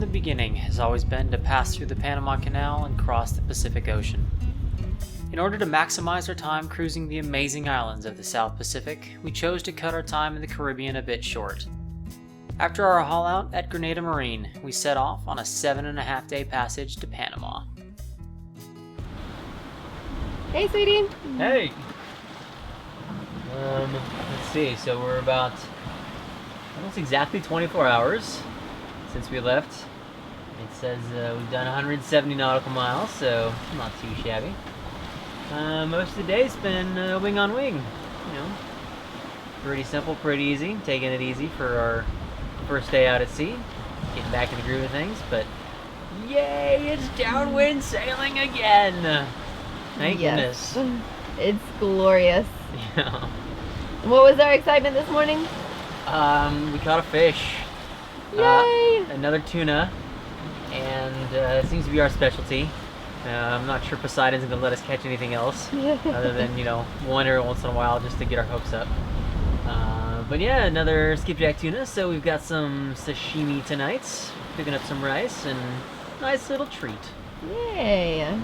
the beginning has always been to pass through the Panama Canal and cross the Pacific Ocean. In order to maximize our time cruising the amazing islands of the South Pacific, we chose to cut our time in the Caribbean a bit short. After our haul out at Grenada Marine, we set off on a 7.5-day passage to Panama. Hey, sweetie. Hey! Let's see, so we're about almost exactly 24 hours since we left. It says we've done 170 nautical miles, so not too shabby. Most of the day's been wing on wing, you know. Pretty simple, pretty easy, taking it easy for our first day out at sea, getting back in the groove of things, but yay, it's downwind sailing again! Thank goodness. It's glorious. Yeah. What was our excitement this morning? We caught a fish. Yay! Another tuna, and it seems to be our specialty. I'm not sure Poseidon's gonna let us catch anything else, other than, you know, one every once in a while just to get our hopes up. But yeah, another skipjack tuna, so we've got some sashimi tonight, picking up some rice, and nice little treat. Yay!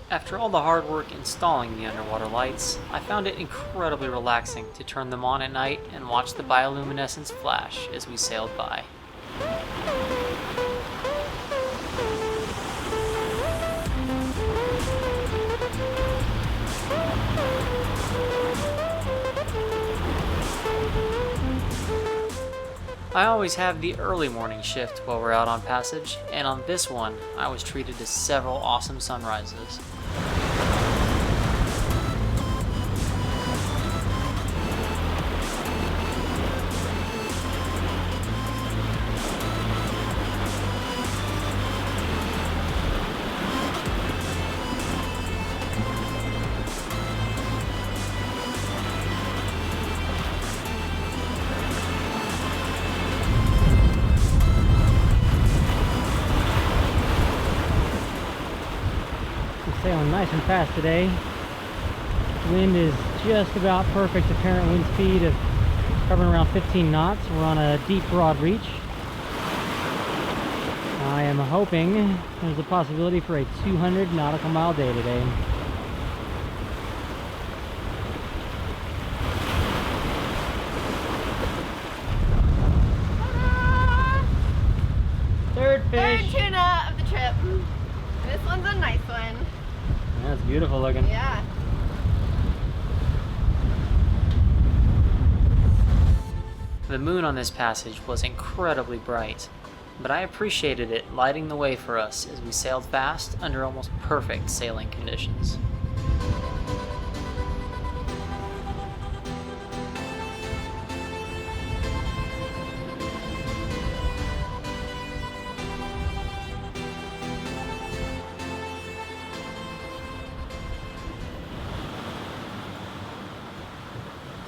After all the hard work installing the underwater lights, I found it incredibly relaxing to turn them on at night and watch the bioluminescence flash as we sailed by. I always have the early morning shift while we're out on passage, and on this one, I was treated to several awesome sunrises. Sailing nice and fast today. Wind is just about perfect, apparent wind speed of covering around 15 knots. We're on a deep broad reach. I am hoping there's a possibility for a 200 nautical mile day today. Third fish. Third tuna of the trip. This one's a nice one. That's beautiful looking. Yeah. The moon on this passage was incredibly bright, but I appreciated it lighting the way for us as we sailed fast under almost perfect sailing conditions.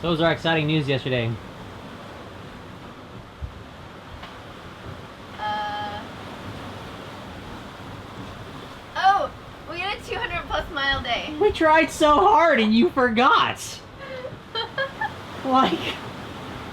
So was our exciting news yesterday. Oh, we had a 200 plus mile day. We tried so hard and you forgot! Like,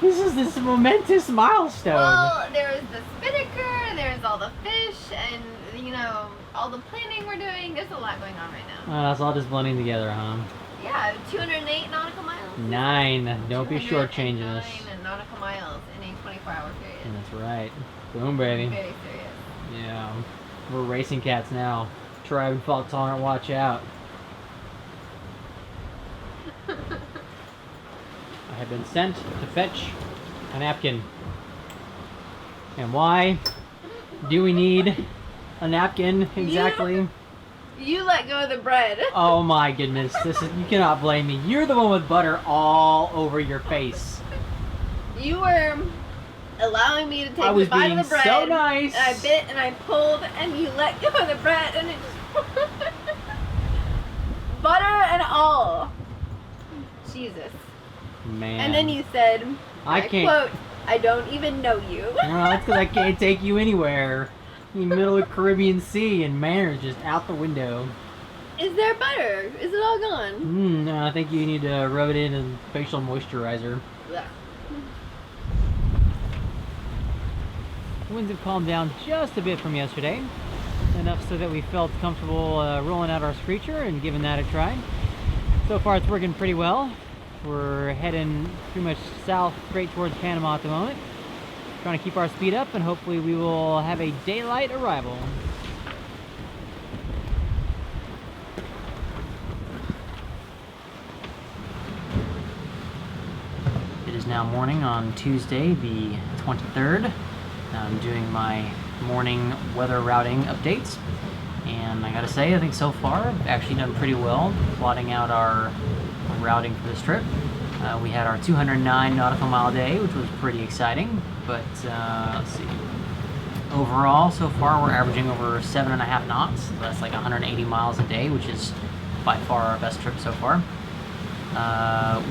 this momentous milestone. Well, there was the spinnaker, there's all the fish, and, you know, all the planning we're doing. There's a lot going on right now. It's all just blending together, huh? Yeah, 208 nautical miles. 9. Don't be shortchanging us. 209 nautical miles in a 24-hour period. That's right. Boom, baby. Very serious. Yeah. We're racing cats now. Tribe and fault tolerant, watch out. I have been sent to fetch a napkin. And why do we need a napkin exactly? You let go of the bread. Oh my goodness, you cannot blame me. You're the one with butter all over your face. You were allowing me to take I was a bite being of the bread. so nice. And I bit and I pulled and you let go of the bread and it just butter and all. Jesus. Man. And then you said, I can't. quote, I don't even know you. Well, that's because I can't take you anywhere. In the middle of the Caribbean Sea and manners just out the window. Is there butter? Is it all gone? No, I think you need to rub it in a facial moisturizer. Ugh. The winds have calmed down just a bit from yesterday, enough so that we felt comfortable rolling out our Screecher and giving that a try. So far it's working pretty well. We're heading pretty much south straight towards Panama at the moment. Trying to keep our speed up and hopefully we will have a daylight arrival. It is now morning on Tuesday the 23rd. I'm doing my morning weather routing updates. And I gotta say, I think so far I've actually done pretty well plotting out our routing for this trip. We had our 209 nautical mile day, which was pretty exciting, but let's see. Overall, so far we're averaging over 7.5 knots. So that's like 180 miles a day, which is by far our best trip so far.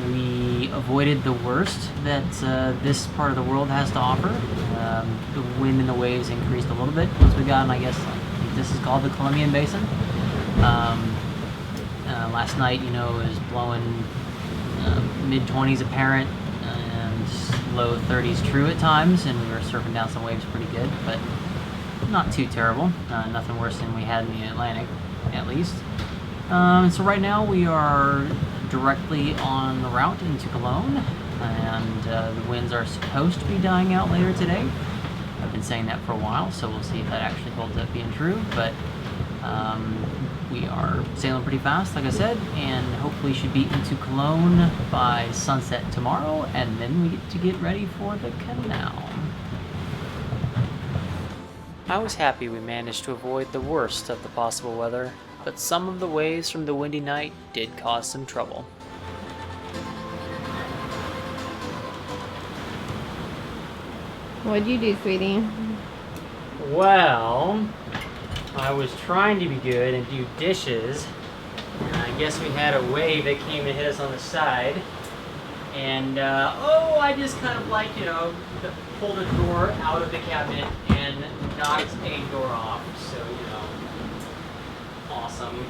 We avoided the worst that this part of the world has to offer. The wind and the waves increased a little bit once we got in, I guess, this is called the Colombian Basin. Last night, you know, it was blowing mid-20s apparent and low 30s true at times, and we were surfing down some waves pretty good, but not too terrible. Nothing worse than we had in the Atlantic, at least. So right now we are directly on the route into Cologne, and the winds are supposed to be dying out later today. I've been saying that for a while, so we'll see if that actually holds up being true, but we are sailing pretty fast, like I said, and hopefully should be into Cologne by sunset tomorrow, and then we get to get ready for the canal. I was happy we managed to avoid the worst of the possible weather, but some of the waves from the windy night did cause some trouble. What'd you do, sweetie? Well, I was trying to be good and do dishes, and I guess we had a wave that came and hit us on the side, and I just kind of like, you know, pulled a drawer out of the cabinet and knocked a door off, so, you know, awesome.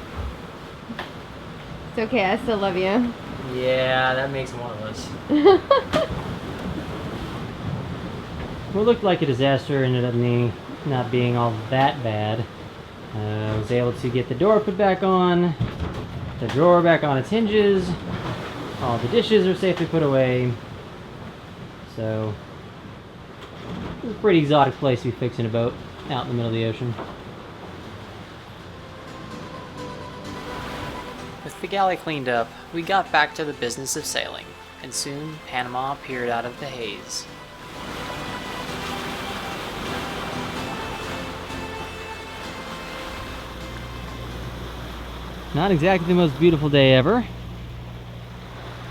It's okay, I still love you. Yeah, that makes one of us. What looked like a disaster ended up not being all that bad. I was able to get the door put back on, the drawer back on its hinges, all the dishes are safely put away, so it's a pretty exotic place to be fixing a boat out in the middle of the ocean. With the galley cleaned up, we got back to the business of sailing, and soon Panama appeared out of the haze. Not exactly the most beautiful day ever,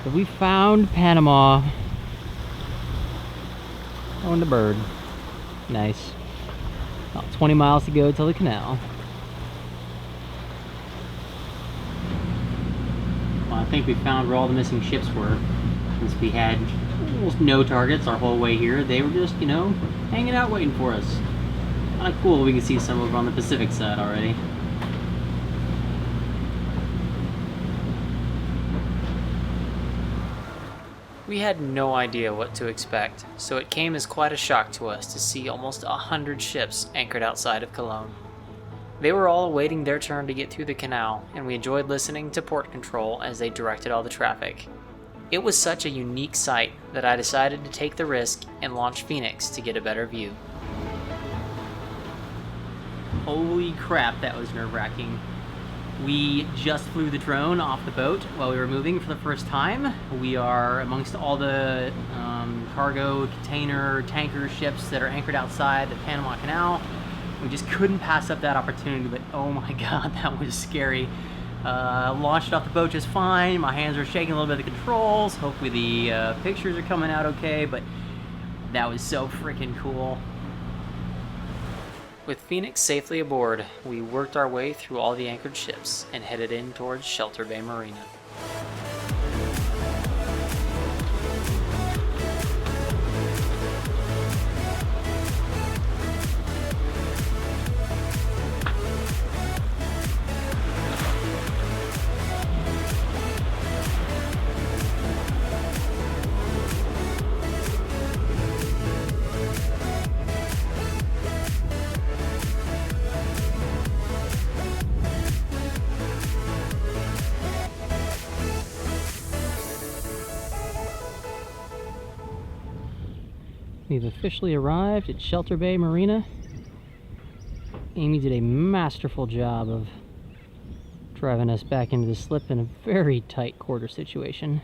but we found Panama. On the bird. Nice. About 20 miles to go till the canal. Well, I think we found where all the missing ships were. Since we had almost no targets our whole way here, they were just, you know, hanging out waiting for us. Kind of cool, we can see some over on the Pacific side already. We had no idea what to expect, so it came as quite a shock to us to see almost 100 ships anchored outside of Cologne. They were all awaiting their turn to get through the canal, and we enjoyed listening to port control as they directed all the traffic. It was such a unique sight that I decided to take the risk and launch Phoenix to get a better view. Holy crap, that was nerve-wracking. We just flew the drone off the boat while we were moving for the first time. We are amongst all the cargo, container, tanker ships that are anchored outside the Panama Canal. We just couldn't pass up that opportunity, but oh my god, that was scary. Launched off the boat just fine. My hands are shaking a little bit of the controls. Hopefully the pictures are coming out okay, but that was so freaking cool. With Phoenix safely aboard, we worked our way through all the anchored ships and headed in towards Shelter Bay Marina. We've officially arrived at Shelter Bay Marina. Amy did a masterful job of driving us back into the slip in a very tight quarter situation.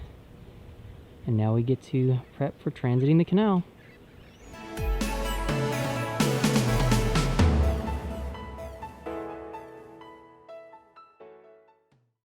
And now we get to prep for transiting the canal.